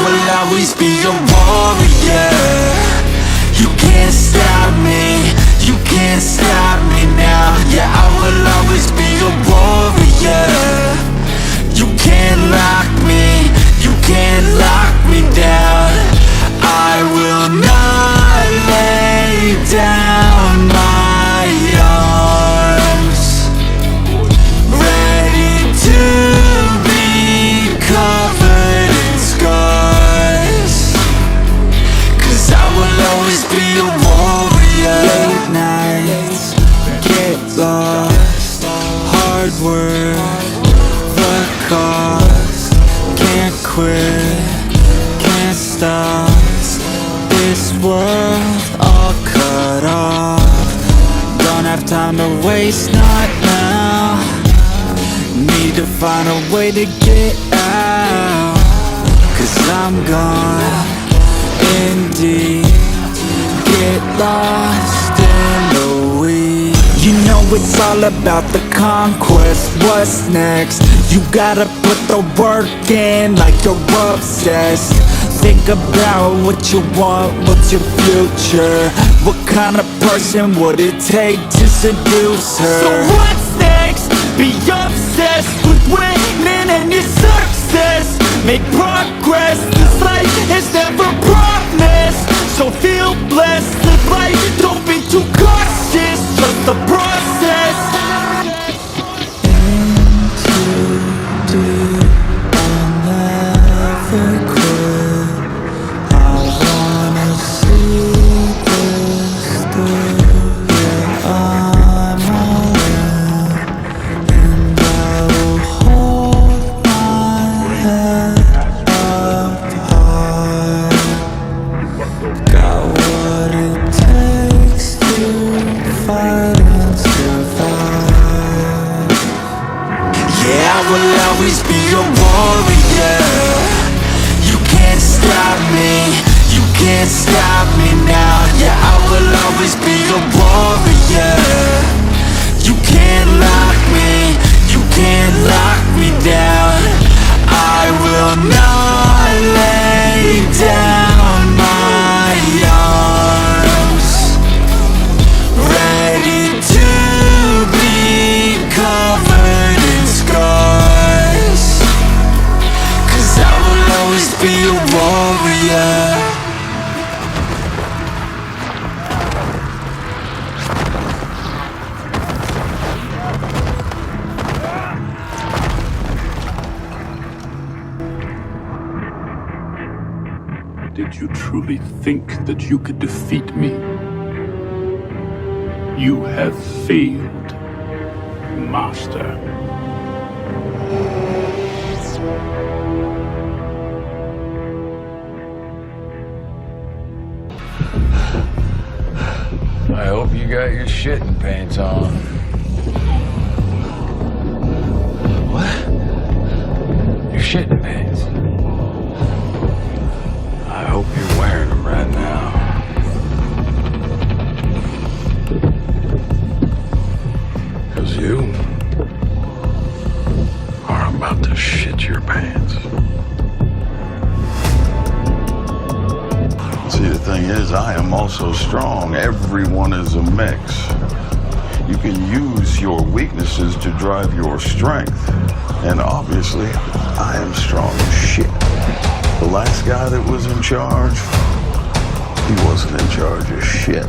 will always be a warrior. You can't stop me, you can't stop me now. Yeah, I will always be a warrior. You can't lock me, you can't lock me down. I will not lay down my arms, ready to be covered in scars, 'cause I will always be a warrior. Late nights, get lost, hard work, the cost, can't quit, can't stop. This world all cut off, don't have time to waste, not now. Need to find a way to get out, 'cause I'm gone in deep, get lost in the weeds. You know it's all about the conquest, what's next? You gotta put the work in like you're obsessed. Think about what you want, what's your future? What kind of person would it take to seduce her? So what's next? Be obsessed with winning and your success. Make progress, this life is never promised. So feel blessed, live life, don't be too cautious. Trust the process. Into deep, I'll never quit. I wanna see this through. Yeah, I'm all in, and I will hold my head up high. Got what it takes to fight and survive. Yeah, I will always be a warrior. You can't stop me, you can't stop me now. Yeah, I will always be a warrior. You can't lock me, you can't lock me down. I will not lay down my arms, ready to be covered in scars, 'cause I will always be a warrior. Did you truly think that you could defeat me? You have failed, Master. I hope you got your shitting pants on. What? Your shitting pants? I hope you're wearing them right now. Because you are about to shit your pants. See, the thing is, I am also strong. Everyone is a mix. You can use your weaknesses to drive your strength. And obviously, I am strong as shit. The last guy that was in charge, he wasn't in charge of shit.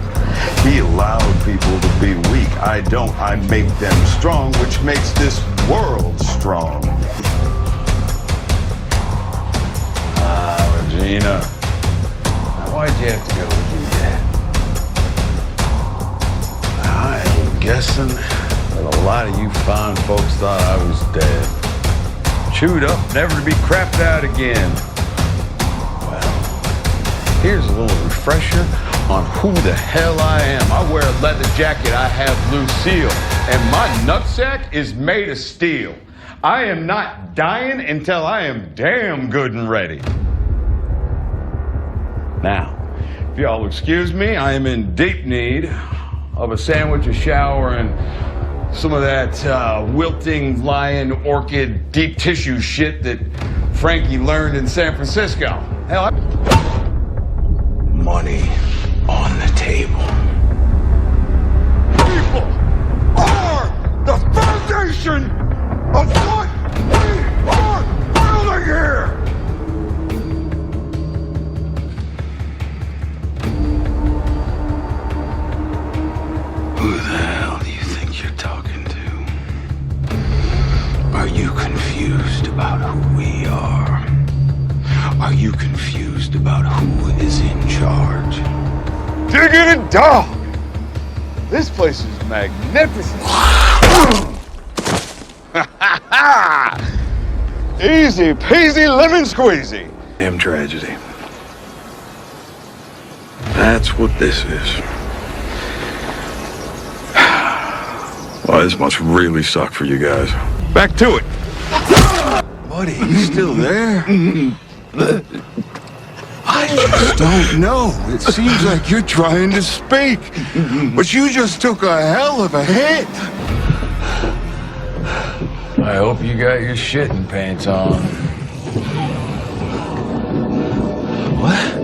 He allowed people to be weak. I don't. I make them strong, which makes this world strong. Regina. Why'd you have to go and do that? I'm guessing that a lot of you fine folks thought I was dead. Chewed up, never to be crapped out again. Well, here's a little refresher on who the hell I am. I wear a leather jacket, I have Lucille, and my nutsack is made of steel. I am not dying until I am damn good and ready. Now, if y'all excuse me, I am in deep need of a sandwich, a shower, and some of that wilting lion orchid deep tissue shit that Frankie learned in San Francisco. Hell, Money on the table. people are the foundation of what we are building here! Who the hell do you think you're talking to? Are you confused about who we are? Are you confused about who is in charge? Diggity dog! This place is magnificent. Easy peasy lemon squeezy. Damn tragedy. That's what this is. Well, this must really suck for you guys. Back to it. Buddy, you still there? I just don't know. It seems like you're trying to speak, but you just took a hell of a hit. I hope you got your shitting pants on. What?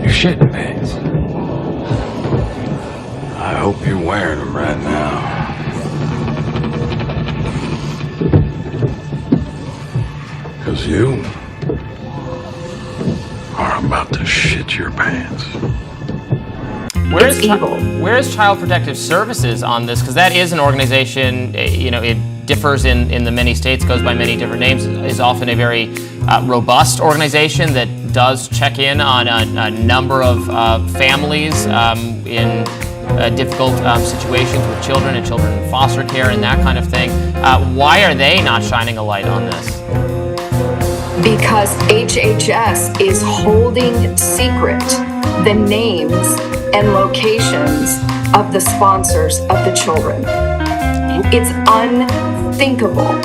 Your shitting pants. I hope you're wearing them right now. Because you are about to shit your pants. Where's Child Protective Services on this? Because that is an organization, it differs in the many states, goes by many different names, is often a very robust organization that does check in on a number of families in difficult situations with children and children in foster care and that kind of thing. Why are they not shining a light on this? Because HHS is holding secret the names and locations of the sponsors of the children. It's unthinkable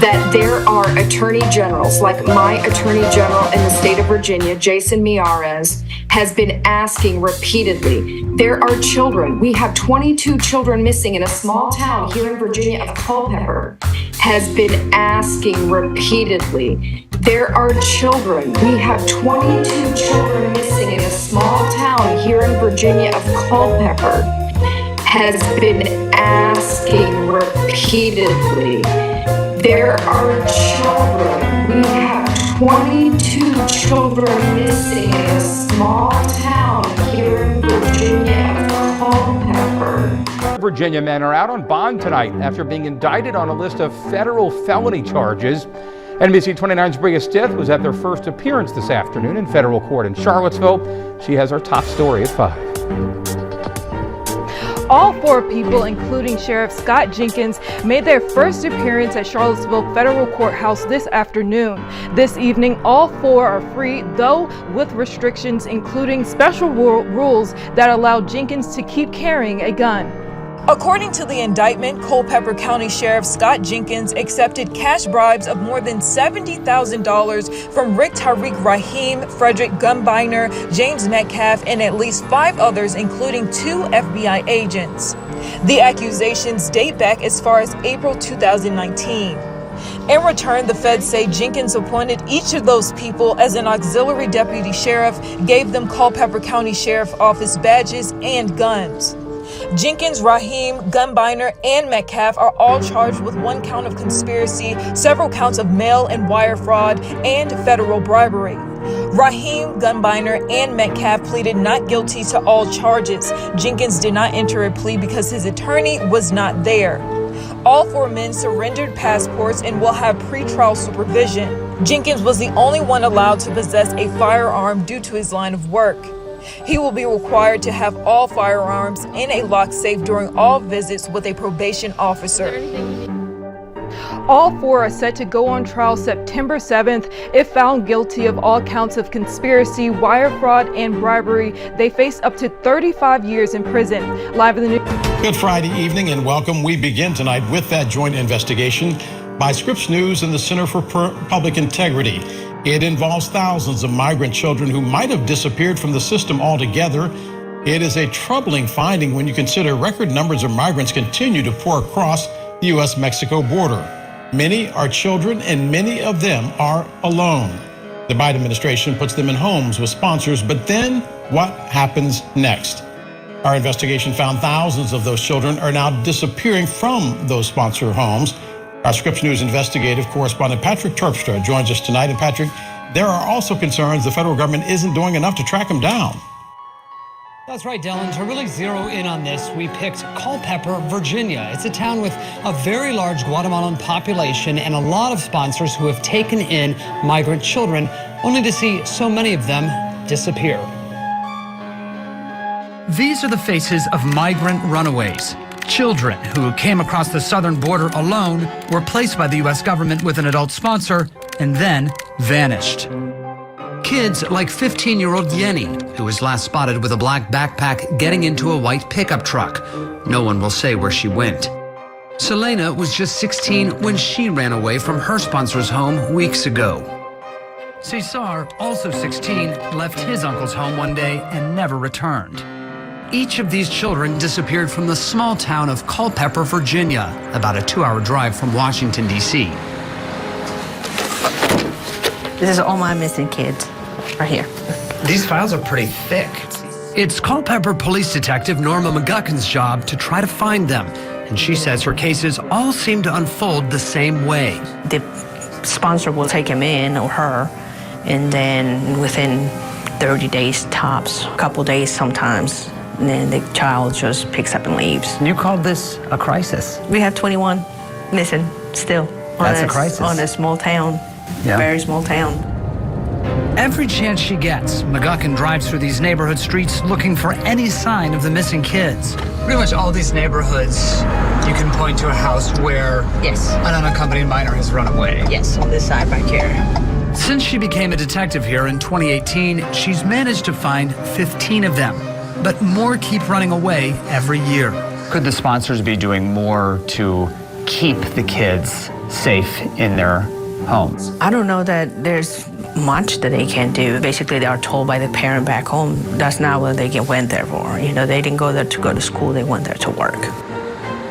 that there are attorney generals, like my attorney general in the state of Virginia, Jason Miyares, has been asking repeatedly. There are children. We have 22 children missing in a small town here in Virginia of Culpeper, has been asking repeatedly. There are children. We have 22 children missing in a small town here in Virginia of Culpeper, has been asking repeatedly. There are children. We have 22 children missing in a small town here in Virginia of Culpeper. Virginia men are out on bond tonight after being indicted on a list of federal felony charges. NBC 29's Bria Stith was at their first appearance this afternoon in federal court in Charlottesville. She has our top story at 5. All 4 people, including Sheriff Scott Jenkins, made their first appearance at Charlottesville Federal Courthouse this afternoon. This evening, all 4 are free, though with restrictions, including special rules that allow Jenkins to keep carrying a gun. According to the indictment, Culpeper County Sheriff Scott Jenkins accepted cash bribes of more than $70,000 from Rick Tariq Rahim, Frederick Gumbiner, James Metcalf, and at least 5 others, including 2 FBI agents. The accusations date back as far as April 2019. In return, the feds say Jenkins appointed each of those people as an auxiliary deputy sheriff, gave them Culpeper County Sheriff Office badges and guns. Jenkins, Rahim, Gumbiner, and Metcalf are all charged with 1 count of conspiracy, several counts of mail and wire fraud, and federal bribery. Rahim, Gumbiner, and Metcalf pleaded not guilty to all charges. Jenkins did not enter a plea because his attorney was not there. All 4 men surrendered passports and will have pretrial supervision. Jenkins was the only one allowed to possess a firearm due to his line of work. He will be required to have all firearms in a locked safe during all visits with a probation officer. All 4 are set to go on trial September 7th. If found guilty of all counts of conspiracy, wire fraud, and bribery, they face up to 35 years in prison. Live in the news. Good Friday evening and welcome. We begin tonight with that joint investigation by Scripps News and the Center for Public Integrity. It involves thousands of migrant children who might have disappeared from the system altogether. It is a troubling finding when you consider record numbers of migrants continue to pour across the U.S.-Mexico border. Many are children and many of them are alone. The Biden administration puts them in homes with sponsors, but then what happens next? Our investigation found thousands of those children are now disappearing from those sponsor homes. Our Scripps News investigative correspondent Patrick Terpstra joins us tonight. And Patrick, there are also concerns the federal government isn't doing enough to track them down. That's right, Dylan. To really zero in on this, we picked Culpeper, Virginia. It's a town with a very large Guatemalan population and a lot of sponsors who have taken in migrant children, only to see so many of them disappear. These are the faces of migrant runaways. Children who came across the southern border alone were placed by the U.S. government with an adult sponsor and then vanished. Kids like 15-year-old Yenny, who was last spotted with a black backpack getting into a white pickup truck. No one will say where she went. Selena was just 16 when she ran away from her sponsor's home weeks ago. Cesar, also 16, left his uncle's home one day and never returned. Each of these children disappeared from the small town of Culpeper, Virginia, about a 2-hour drive from Washington, D.C. This is all my missing kids, right here. These files are pretty thick. It's Culpeper Police Detective Norma McGuckin's job to try to find them, and she says her cases all seem to unfold the same way. The sponsor will take him in, or her, and then within 30 days tops, a couple days sometimes, and then the child just picks up and leaves. You called this a crisis. We have 21 missing still. That's a crisis. On a small town, very small town. Every chance she gets, McGuckin drives through these neighborhood streets looking for any sign of the missing kids. Pretty much all these neighborhoods, you can point to a house where an unaccompanied minor has run away. Yes, on this side back here. Since she became a detective here in 2018, she's managed to find 15 of them. But more keep running away every year. Could the sponsors be doing more to keep the kids safe in their homes? I don't know that there's much that they can do. Basically, they are told by the parent back home, that's not what they went there for. You know, they didn't go there to go to school, they went there to work.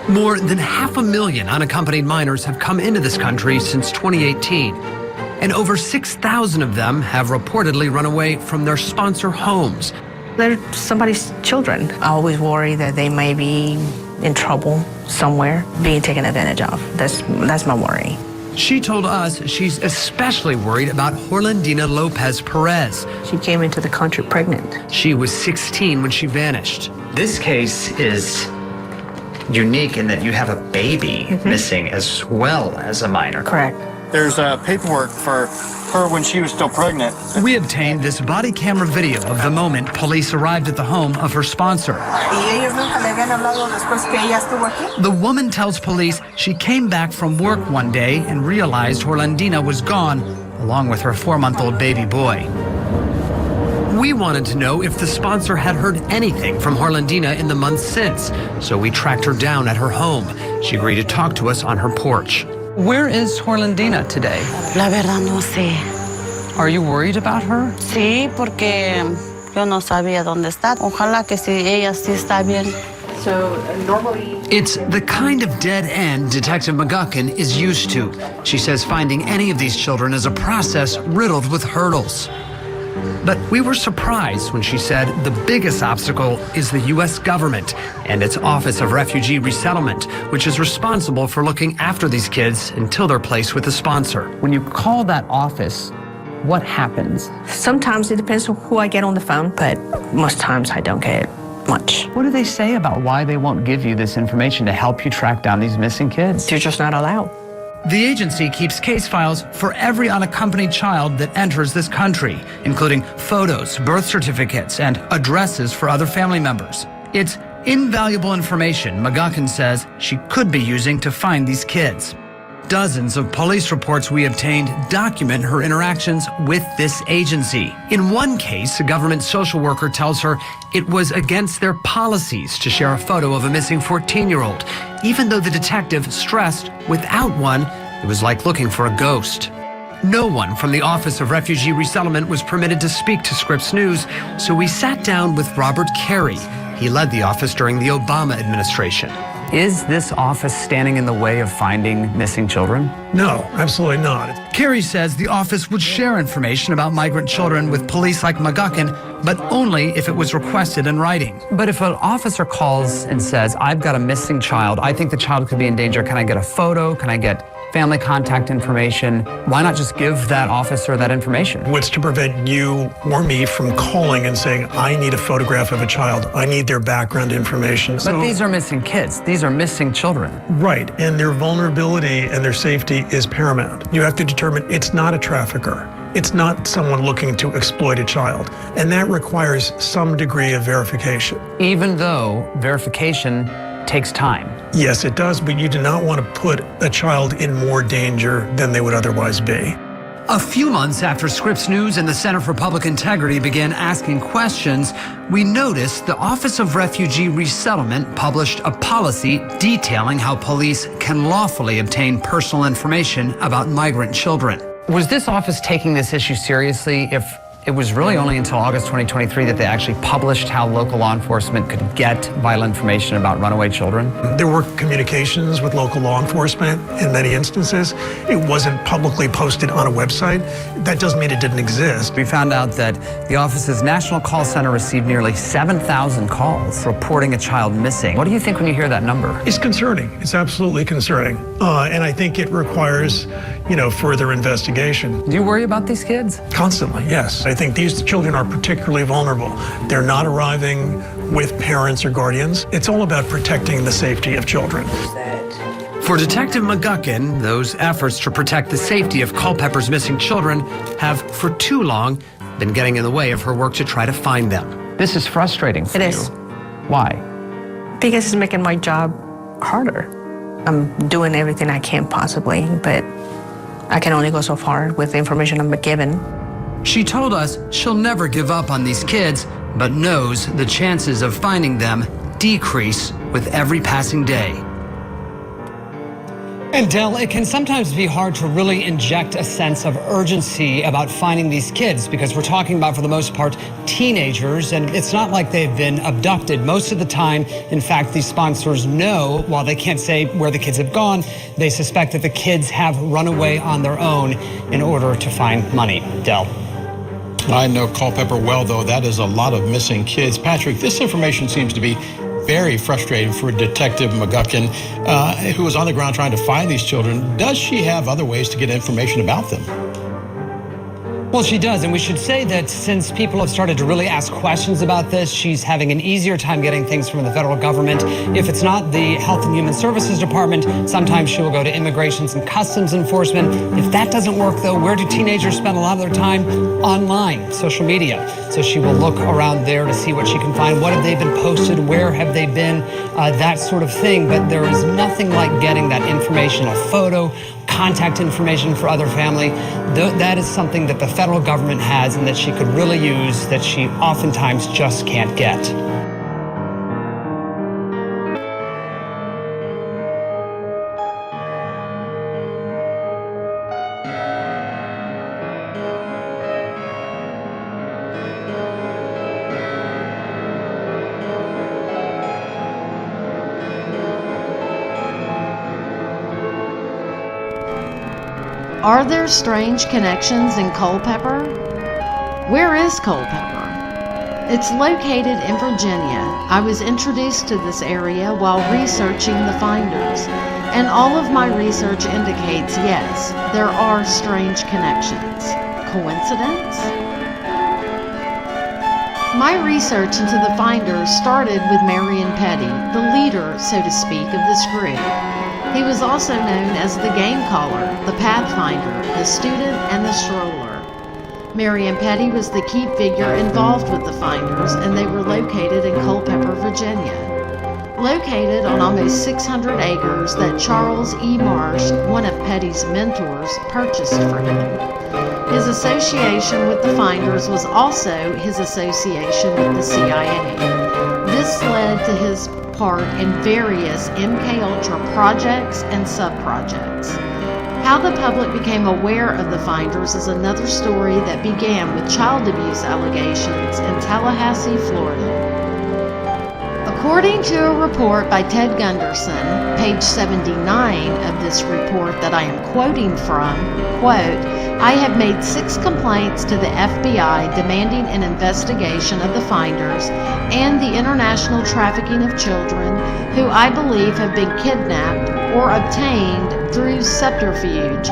More than 500,000 unaccompanied minors have come into this country since 2018. And over 6,000 of them have reportedly run away from their sponsor homes. They're somebody's children. I always worry that they may be in trouble somewhere, being taken advantage of. That's my worry. She told us she's especially worried about Orlandina Lopez Perez. She came into the country pregnant. She was 16 when she vanished. This case is unique in that you have a baby missing as well as a minor. Correct. There's paperwork for her when she was still pregnant. We obtained this body camera video of the moment police arrived at the home of her sponsor. The woman tells police she came back from work one day and realized Orlandina was gone, along with her 4-month-old baby boy. We wanted to know if the sponsor had heard anything from Orlandina in the months since, so we tracked her down at her home. She agreed to talk to us on her porch. Where is Orlandina today? La verdad no sé. Are you worried about her? Sí, porque yo no sabía dónde está. Ojalá que sí, ella sí está bien. So normally... It's the kind of dead end Detective McGuckin is used to. She says finding any of these children is a process riddled with hurdles. But we were surprised when she said the biggest obstacle is the U.S. government and its Office of Refugee Resettlement, which is responsible for looking after these kids until they're placed with a sponsor. When you call that office, what happens? Sometimes it depends on who I get on the phone, but most times I don't get much. What do they say about why they won't give you this information to help you track down these missing kids? They're just not allowed. The agency keeps case files for every unaccompanied child that enters this country, including photos, birth certificates, and addresses for other family members. It's invaluable information McGuckin says she could be using to find these kids. Dozens of police reports we obtained document her interactions with this agency. In one case, a government social worker tells her it was against their policies to share a photo of a missing 14-year-old, even though the detective stressed without one, it was like looking for a ghost. No one from the Office of Refugee Resettlement was permitted to speak to Scripps News, so we sat down with Robert Carey. He led the office during the Obama administration. Is this office standing in the way of finding missing children? No, absolutely not. Carrie says the office would share information about migrant children with police like McGuckin, but only if it was requested in writing. But if an officer calls and says, I've got a missing child, I think the child could be in danger, can I get a photo? Can I get family contact information? Why not just give that officer that information? What's to prevent you or me from calling and saying, I need a photograph of a child, I need their background information? But these are missing kids. These are missing children. Right, and their vulnerability and their safety is paramount. You have to determine it's not a trafficker. It's not someone looking to exploit a child, and that requires some degree of verification. Even though verification takes time. Yes, it does, but you do not want to put a child in more danger than they would otherwise be. A few months after Scripps News and the Center for Public Integrity began asking questions, we noticed the Office of Refugee Resettlement published a policy detailing how police can lawfully obtain personal information about migrant children. Was this office taking this issue seriously if it was really only until August 2023 that they actually published how local law enforcement could get vital information about runaway children? There were communications with local law enforcement in many instances. It wasn't publicly posted on a website. That doesn't mean it didn't exist. We found out that the office's national call center received nearly 7,000 calls reporting a child missing. What do you think when you hear that number? It's concerning. It's absolutely concerning. And I think it requires, further investigation. Do you worry about these kids? Constantly, yes. I think these children are particularly vulnerable. They're not arriving with parents or guardians. It's all about protecting the safety of children. For Detective McGuckin, those efforts to protect the safety of Culpeper's missing children have, for too long, been getting in the way of her work to try to find them. This is frustrating for you. It is. Why? Because it's making my job harder. I'm doing everything I can possibly, but I can only go so far with the information I'm given. She told us she'll never give up on these kids, but knows the chances of finding them decrease with every passing day. And Del, it can sometimes be hard to really inject a sense of urgency about finding these kids because we're talking about, for the most part, teenagers, and it's not like they've been abducted. Most of the time, in fact, these sponsors know, while they can't say where the kids have gone, they suspect that the kids have run away on their own in order to find money. Del. I know Culpeper well, though. That is a lot of missing kids. Patrick, this information seems to be very frustrating for Detective McGuckin, who was on the ground trying to find these children. Does she have other ways to get information about them? Well, she does, and we should say that since people have started to really ask questions about this, she's having an easier time getting things from the federal government. If it's not the Health and Human Services Department, sometimes she will go to Immigrations and Customs Enforcement. If that doesn't work, though, where do teenagers spend a lot of their time? Online, social media. So she will look around there to see what she can find. What have they been posted? Where have they been? That sort of thing. But there is nothing like getting that information, a photo, contact information for other family. That is something that the federal government has and that she could really use that she oftentimes just can't get. Are there strange connections in Culpeper? Where is Culpeper? It's located in Virginia. I was introduced to this area while researching the finders, and all of my research indicates yes, there are strange connections. Coincidence? My research into the finders started with Marion Petty, the leader, so to speak, of this group. He was also known as the game caller, the pathfinder, the student, and the stroller. Marion Petty was the key figure involved with the finders, and they were located in Culpeper, Virginia. Located on almost 600 acres that Charles E. Marsh, one of Petty's mentors, purchased for him. His association with the finders was also his association with the CIA. This led to his part in various MKUltra projects and sub-projects. How the public became aware of the finders is another story that began with child abuse allegations in Tallahassee, Florida. According to a report by Ted Gunderson, page 79 of this report that I am quoting from, quote, I have made 6 complaints to the FBI demanding an investigation of the finders and the international trafficking of children who I believe have been kidnapped or obtained through subterfuge,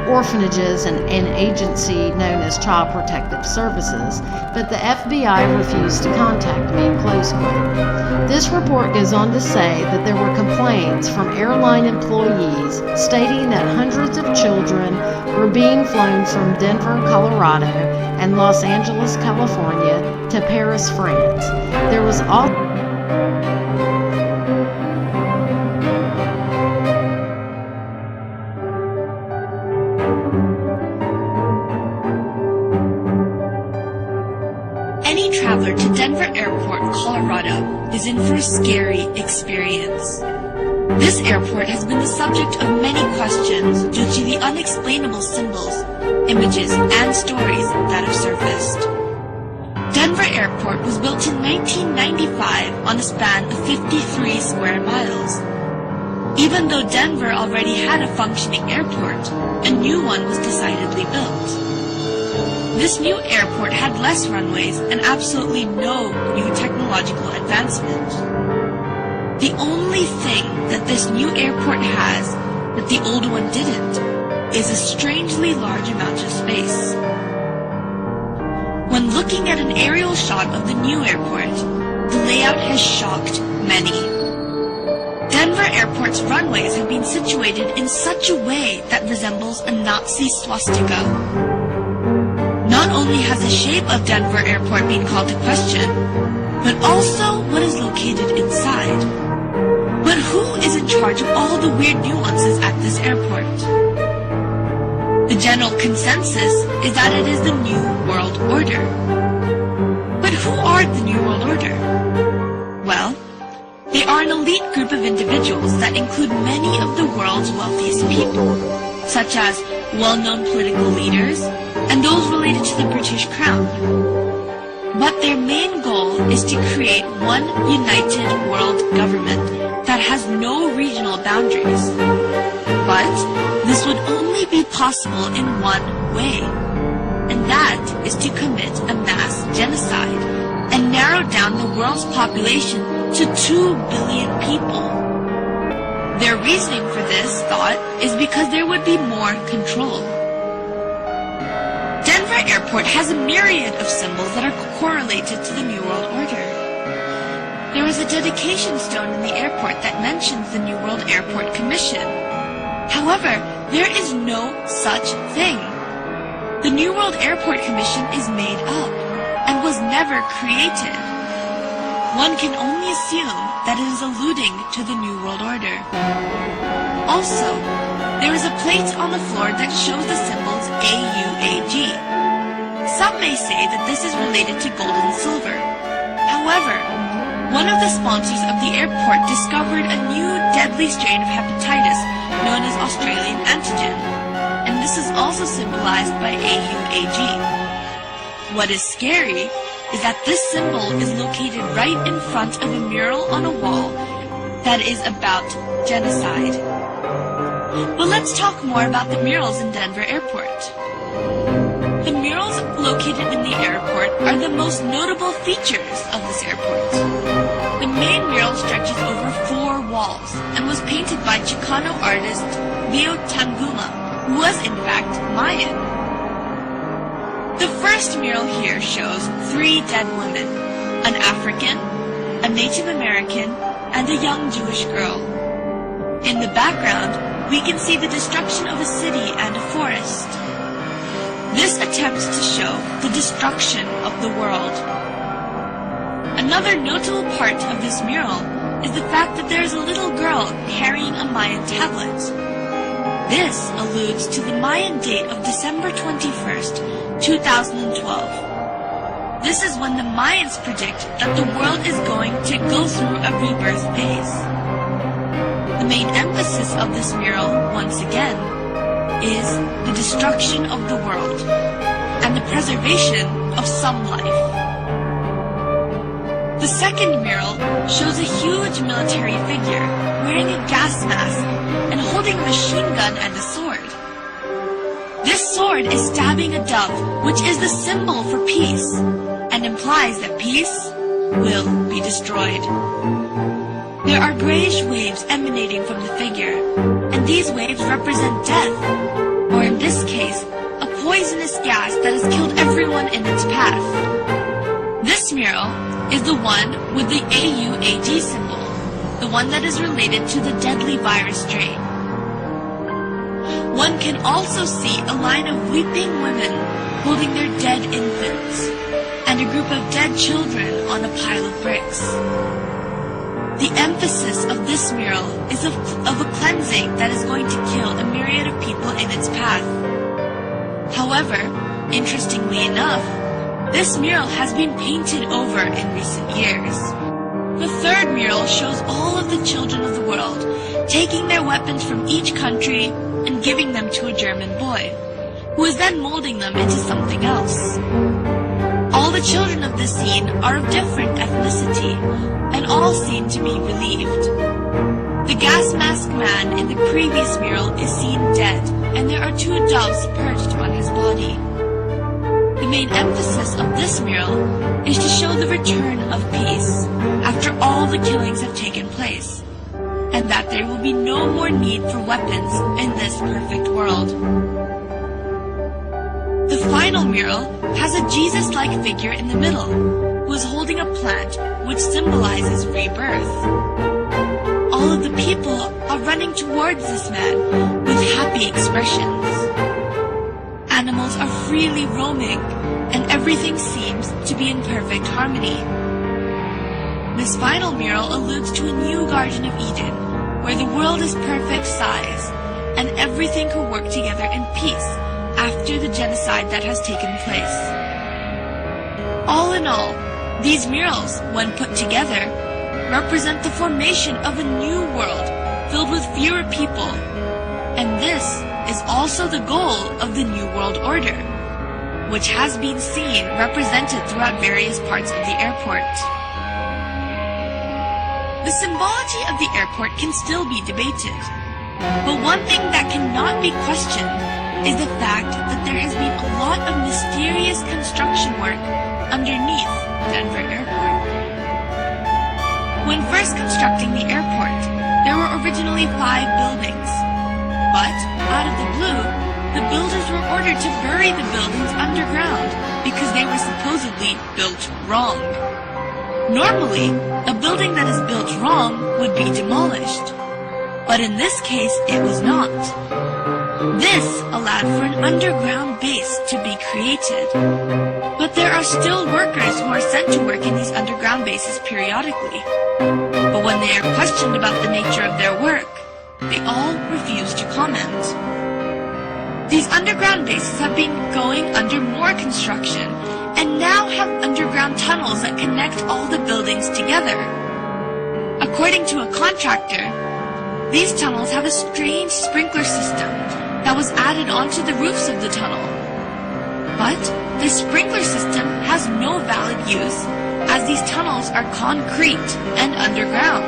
orphanages, and an agency known as Child Protective Services, but the FBI refused to contact me, close quote. This report goes on to say that there were complaints from airline employees stating that hundreds of children were being flown from Denver, Colorado, and Los Angeles, California, to Paris, France. There was also Any traveler to Denver Airport, Colorado, is in for a scary experience. This airport has been the subject of many questions due to the unexplainable symbols, images, and stories that have surfaced. Denver Airport was built in 1995 on a span of 53 square miles. Even though Denver already had a functioning airport, a new one was decidedly built. This new airport had less runways and absolutely no new technological advancement. The only thing that this new airport has that the old one didn't is a strangely large amount of space. When looking at an aerial shot of the new airport, the layout has shocked many. Denver Airport's runways have been situated in such a way that resembles a Nazi swastika. Not only has the shape of Denver Airport been called to question, but also what is located inside. But who is in charge of all the weird nuances at this airport? The general consensus is that it is the New World Order. But who are the New World Order? Well, they are an elite group of individuals that include many of the world's wealthiest people, such as well-known political leaders and those related to the British Crown. But their main goal is to create one united world government that has no regional boundaries. But this would only be possible in one way, and that is to commit a mass genocide and narrow down the world's population to 2 billion people. Their reasoning for this thought is because there would be more control. Denver Airport has a myriad of symbols that are correlated to the New World Order. There is a dedication stone in the airport that mentions the New World Airport Commission. However, there is no such thing. The New World Airport Commission is made up and was never created. One can only assume that it is alluding to the New World Order. Also, there is a plate on the floor that shows the symbols AUAG. Some may say that this is related to gold and silver. However, one of the sponsors of the airport discovered a new deadly strain of hepatitis known as Australian antigen, and this is also symbolized by AUAG. What is scary is that this symbol is located right in front of a mural on a wall that is about genocide. But let's talk more about the murals in Denver Airport. The murals located in the airport are the most notable features of this airport. The main mural stretches over 4 walls and was painted by Chicano artist Leo Tanguma, who was in fact Mayan. The first mural here shows 3 dead women, an African, a Native American, and a young Jewish girl. In the background, we can see the destruction of a city and a forest. This attempts to show the destruction of the world. Another notable part of this mural is the fact that there is a little girl carrying a Mayan tablet. This alludes to the Mayan date of December 21st, 2012. This is when the Mayans predict that the world is going to go through a rebirth phase. The main emphasis of this mural, once again, is the destruction of the world and the preservation of some life. The second mural shows a huge military figure wearing a gas mask and holding a machine gun and a sword. This sword is stabbing a dove, which is the symbol for peace, and implies that peace will be destroyed. There are grayish waves emanating from the figure, and these waves represent death, or in this case, a poisonous gas that has killed everyone in its path. This mural is the one with the AUAD symbol, the one that is related to the deadly virus strain. One can also see a line of weeping women holding their dead infants, and a group of dead children on a pile of bricks. The emphasis of this mural is of a cleansing that is going to kill a myriad of people in its path. However, interestingly enough, this mural has been painted over in recent years. The third mural shows all of the children of the world taking their weapons from each country and giving them to a German boy, who is then molding them into something else. All the children of this scene are of different ethnicity, and all seem to be relieved. The gas mask man in the previous mural is seen dead, and there are two doves perched on his body. The main emphasis of this mural is to show the return of peace after all the killings have taken place, and that there will be no more need for weapons in this perfect world. The final mural has a Jesus-like figure in the middle, who is holding a plant which symbolizes rebirth. All of the people are running towards this man with happy expressions. Animals are freely roaming, and everything seems to be in perfect harmony. This final mural alludes to a new Garden of Eden, where the world is perfect size, and everything can work together in peace after the genocide that has taken place. All in all, these murals, when put together, represent the formation of a new world filled with fewer people, and this is also the goal of the New World Order, which has been seen represented throughout various parts of the airport. The symbology of the airport can still be debated, but one thing that cannot be questioned is the fact that there has been a lot of mysterious construction work underneath Denver Airport. When first constructing the airport, there were originally 5 buildings, but out of the blue, the builders were ordered to bury the buildings underground because they were supposedly built wrong. Normally, a building that is built wrong would be demolished, but in this case, it was not. This allowed for an underground base to be created. But there are still workers who are sent to work in these underground bases periodically. But when they are questioned about the nature of their work, they all refuse to comment. These underground bases have been going under more construction and now have underground tunnels that connect all the buildings together. According to a contractor, these tunnels have a strange sprinkler system that was added onto the roofs of the tunnel. But the sprinkler system has no valid use, as these tunnels are concrete and underground.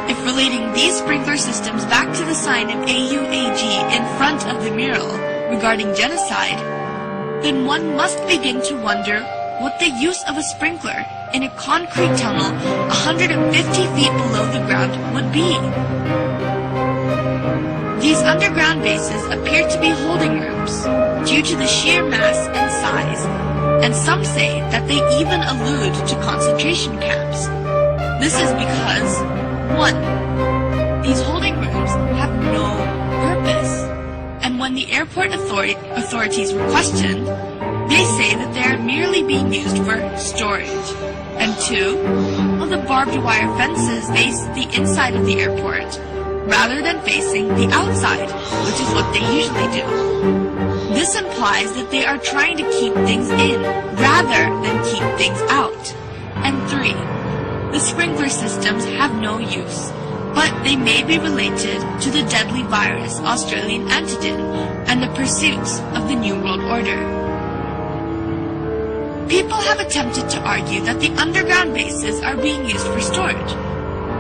If relating these sprinkler systems back to the sign of AUAG in front of the mural regarding genocide, then one must begin to wonder what the use of a sprinkler in a concrete tunnel 150 feet below the ground would be. These underground bases appear to be holding rooms due to the sheer mass and size, and some say that they even allude to concentration camps. This is because, 1. These holding rooms have no purpose, and when the airport authorities were questioned, they say that they are merely being used for storage. And 2, all the barbed wire fences face the inside of the airport, rather than facing the outside, which is what they usually do. This implies that they are trying to keep things in, rather than keep things out. And 3, the sprinkler systems have no use, but they may be related to the deadly virus Australian antigen and the pursuits of the New World Order. People have attempted to argue that the underground bases are being used for storage.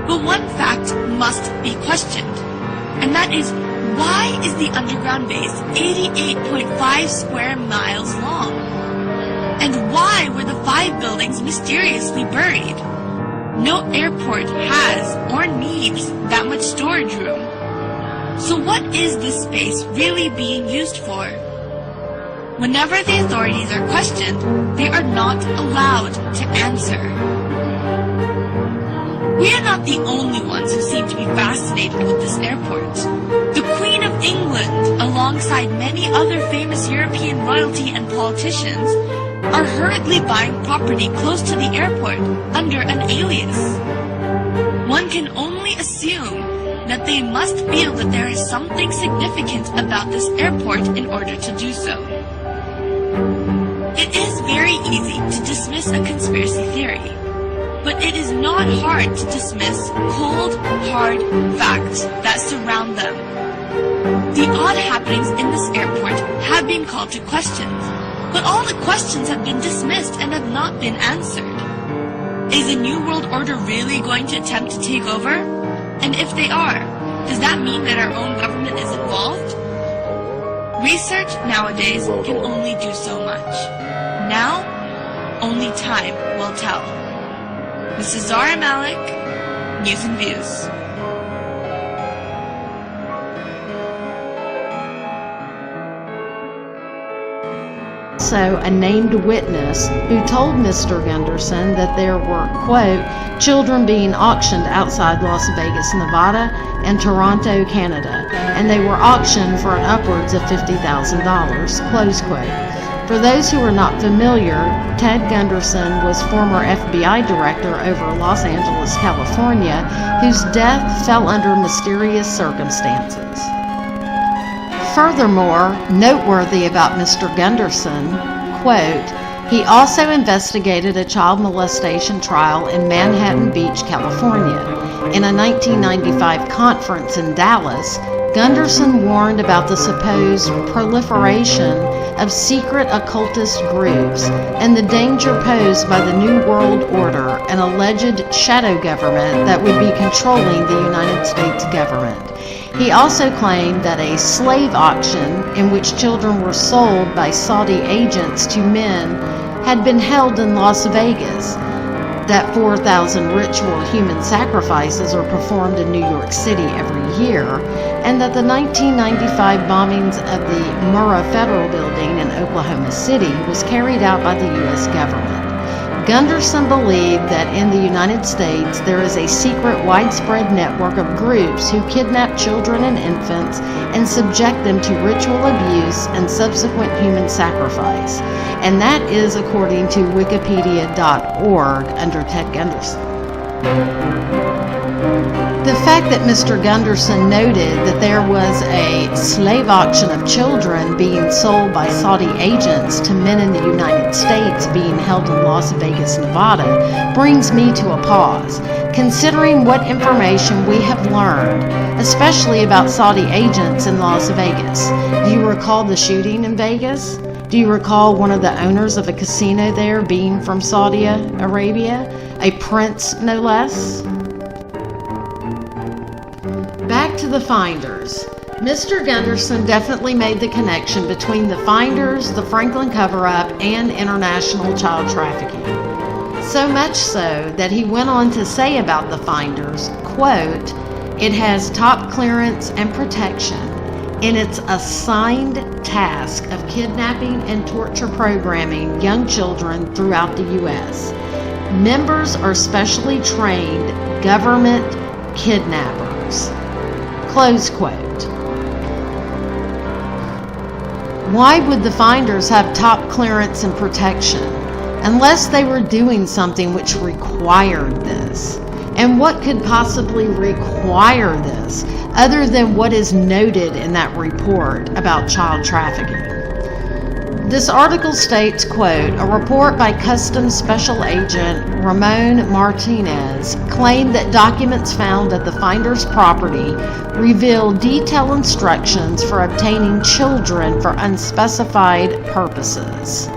But one fact must be questioned, and that is, why is the underground base 88.5 square miles long? And why were the 5 buildings mysteriously buried? No airport has or needs that much storage room. So what is this space really being used for? Whenever the authorities are questioned, they are not allowed to answer. We are not the only ones who seem to be fascinated with this airport. The Queen of England, alongside many other famous European royalty and politicians, are hurriedly buying property close to the airport under an alias. One can only assume that they must feel that there is something significant about this airport in order to do so. It is very easy to dismiss a conspiracy theory, but it is not hard to dismiss cold, hard facts that surround them. The odd happenings in this airport have been called to questions, but all the questions have been dismissed and have not been answered. Is a New World Order really going to attempt to take over? And if they are, does that mean that our own government is involved? Research nowadays can only do so much. Now, only time will tell. This is Zara Malik, News and Views. Also, a named witness who told Mr. Gunderson that there were, quote, children being auctioned outside Las Vegas, Nevada and Toronto, Canada, and they were auctioned for an upwards of $50,000, close quote. For those who are not familiar, Ted Gunderson was former FBI director over Los Angeles, California, whose death fell under mysterious circumstances. Furthermore, noteworthy about Mr. Gunderson, quote, he also investigated a child molestation trial in Manhattan Beach, California. In a 1995 conference in Dallas, Gunderson warned about the supposed proliferation of secret occultist groups and the danger posed by the New World Order, an alleged shadow government that would be controlling the United States government. He also claimed that a slave auction in which children were sold by Saudi agents to men had been held in Las Vegas, that 4,000 ritual human sacrifices are performed in New York City every year, and that the 1995 bombings of the Murrah Federal Building in Oklahoma City was carried out by the U.S. government. Gunderson believed that in the United States there is a secret widespread network of groups who kidnap children and infants and subject them to ritual abuse and subsequent human sacrifice. And that is according to Wikipedia.org under Ted Gunderson. The fact that Mr. Gunderson noted that there was a slave auction of children being sold by Saudi agents to men in the United States being held in Las Vegas, Nevada, brings me to a pause, considering what information we have learned, especially about Saudi agents in Las Vegas. Do you recall the shooting in Vegas? Do you recall one of the owners of a casino there being from Saudi Arabia? A prince, no less? Back to the finders. Mr. Gunderson definitely made the connection between the finders, the Franklin cover-up, and international child trafficking. So much so that he went on to say about the finders, quote, it has top clearance and protection in its assigned task of kidnapping and torture programming young children throughout the U.S. Members are specially trained government kidnappers. Close quote. Why would the finders have top clearance and protection unless they were doing something which required this? And what could possibly require this other than what is noted in that report about child trafficking? This article states, quote, a report by Customs Special Agent Ramon Martinez claimed that documents found at the finder's property reveal detailed instructions for obtaining children for unspecified purposes.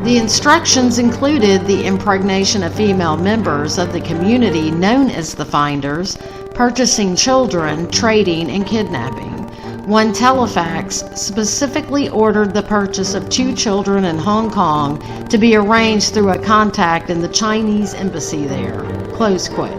The instructions included the impregnation of female members of the community known as the Finders, purchasing children, trading, and kidnapping. One telefax specifically ordered the purchase of 2 children in Hong Kong to be arranged through a contact in the Chinese embassy there. Close quote.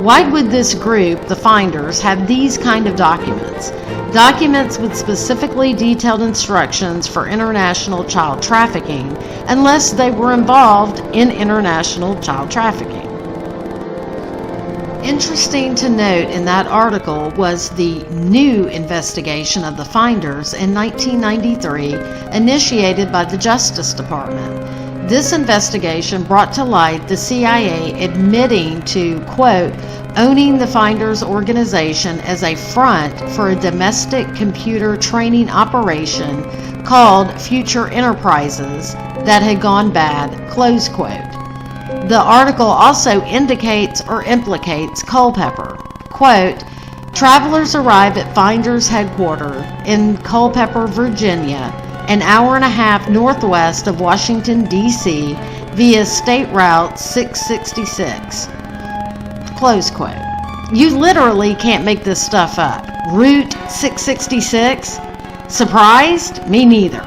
Why would this group, the Finders, have these kind of documents? Documents with specifically detailed instructions for international child trafficking, unless they were involved in international child trafficking. Interesting to note in that article was the new investigation of the Finders in 1993, initiated by the Justice Department. This investigation brought to light the CIA admitting to, quote, owning the Finders organization as a front for a domestic computer training operation called Future Enterprises that had gone bad, close quote. The article also indicates or implicates Culpeper. Quote, travelers arrive at Finders headquarters in Culpeper, Virginia, an hour and a half northwest of Washington, D.C., via State Route 666. Close quote. You literally can't make this stuff up. Route 666? Surprised? Me neither.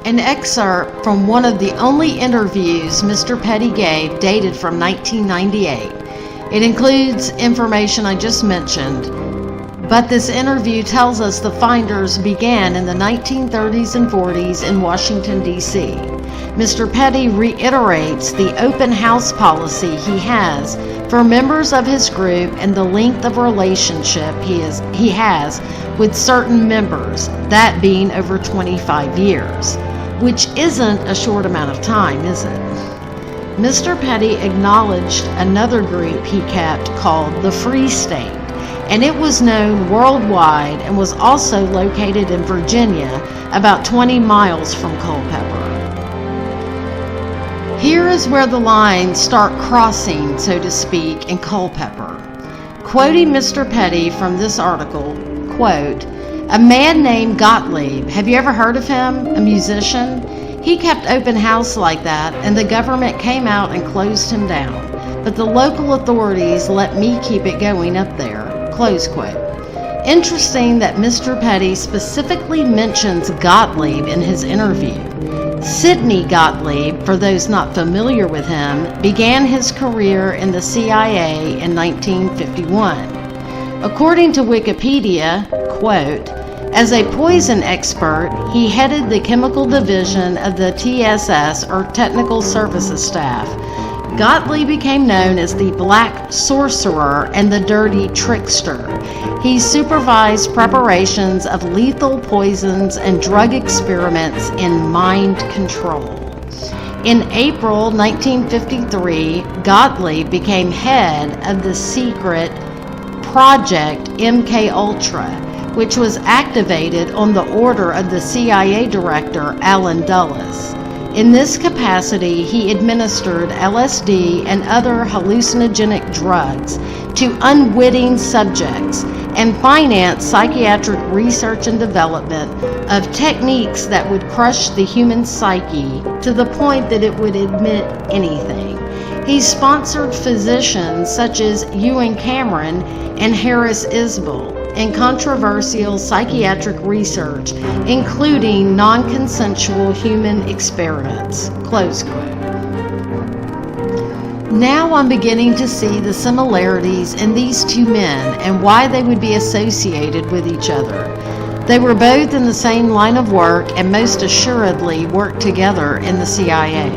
An excerpt from one of the only interviews Mr. Petty gave, dated from 1998. It includes information I just mentioned, but this interview tells us the Finders began in the 1930s and 40s in Washington, D.C. Mr. Petty reiterates the open house policy he has for members of his group and the length of relationship he has with certain members, that being over 25 years, which isn't a short amount of time, is it? Mr. Petty acknowledged another group he kept called the Free State, and it was known worldwide and was also located in Virginia, about 20 miles from Culpeper. Here is where the lines start crossing, so to speak, in Culpeper. Quoting Mr. Petty from this article, quote, a man named Gottlieb, have you ever heard of him? A musician? He kept open house like that, and the government came out and closed him down. But the local authorities let me keep it going up there. Close quote. Interesting that Mr. Petty specifically mentions Gottlieb in his interview. Sidney Gottlieb, for those not familiar with him, began his career in the CIA in 1951. According to Wikipedia, quote, as a poison expert, he headed the chemical division of the TSS, or Technical Services Staff. Gottlieb became known as the Black Sorcerer and the Dirty Trickster. He supervised preparations of lethal poisons and drug experiments in mind control. In April 1953, Gottlieb became head of the secret Project MKUltra, which was activated on the order of the CIA director, Allen Dulles. In this capacity, he administered LSD and other hallucinogenic drugs to unwitting subjects and financed psychiatric research and development of techniques that would crush the human psyche to the point that it would admit anything. He sponsored physicians such as Ewan Cameron and Harris Isbell in controversial psychiatric research, including non-consensual human experiments. Close quote. Now I'm beginning to see the similarities in these two men and why they would be associated with each other. They were both in the same line of work and most assuredly worked together in the CIA.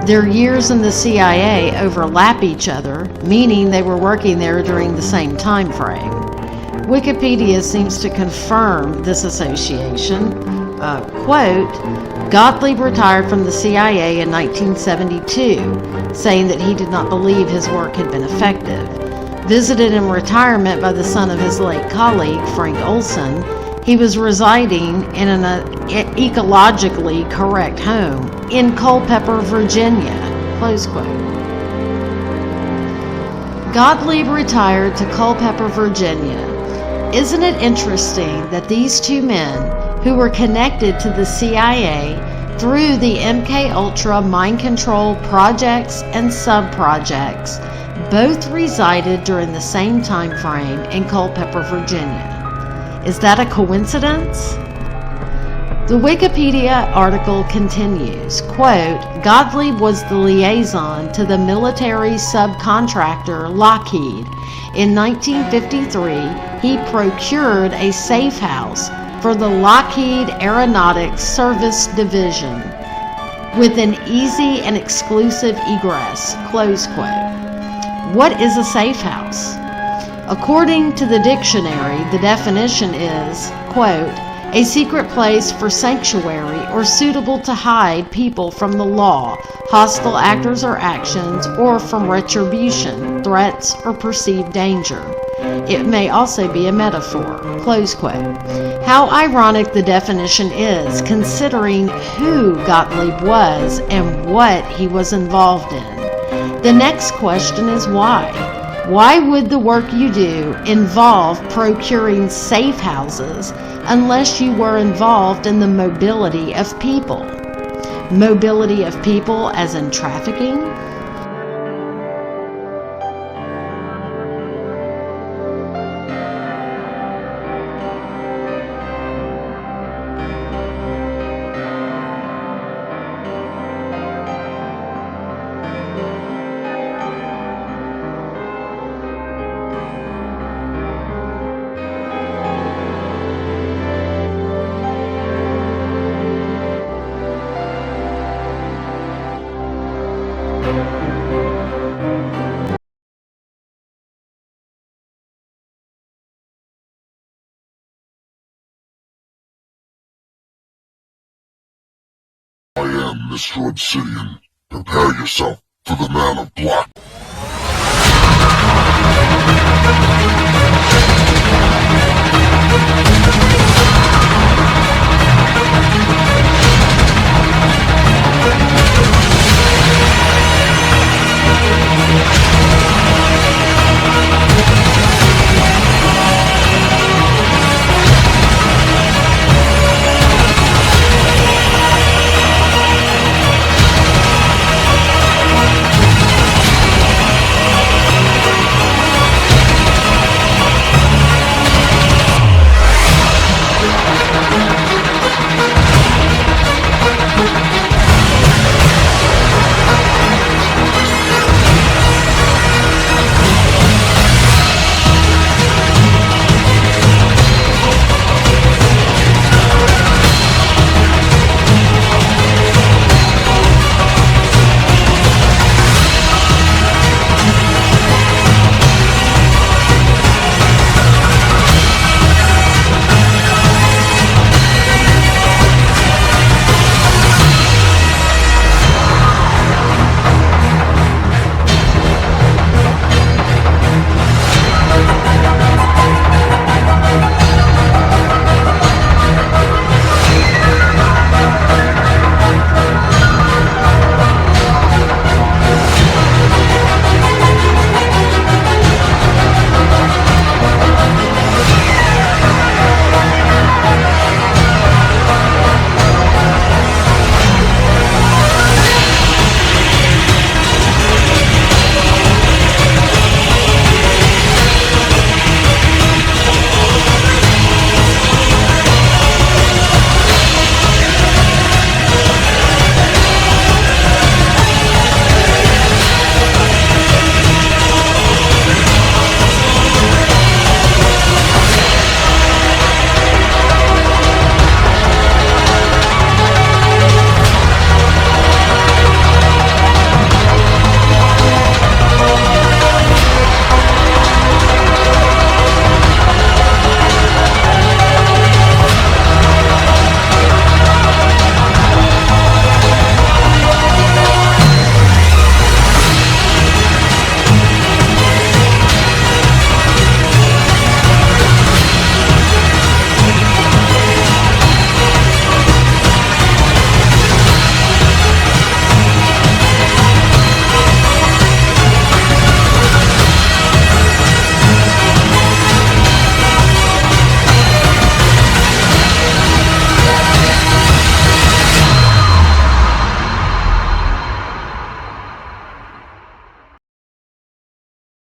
Their years in the CIA overlap each other, meaning they were working there during the same time frame. Wikipedia seems to confirm this association. Quote, Gottlieb retired from the CIA in 1972, saying that he did not believe his work had been effective. Visited in retirement by the son of his late colleague, Frank Olson, he was residing in an ecologically correct home in Culpeper, Virginia. Close quote. Gottlieb retired to Culpeper, Virginia. Isn't it interesting that these two men, who were connected to the CIA through the MK-Ultra mind control projects and sub-projects. Both resided during the same time frame in Culpeper, Virginia. Is that a coincidence? The Wikipedia article continues, quote, Gottlieb was the liaison to the military subcontractor Lockheed. In 1953, he procured a safe house for the Lockheed Aeronautics Service Division with an easy and exclusive egress, close quote. What is a safe house? According to the dictionary, the definition is, quote, a secret place for sanctuary or suitable to hide people from the law, hostile actors or actions, or from retribution, threats, or perceived danger. It may also be a metaphor, close quote. How ironic the definition is, considering who Gottlieb was and what he was involved in. The next question is why? Why would the work you do involve procuring safe houses unless you were involved in the mobility of people? Mobility of people as in trafficking? I am Mr. Obsidian. Prepare yourself for the Man of Black.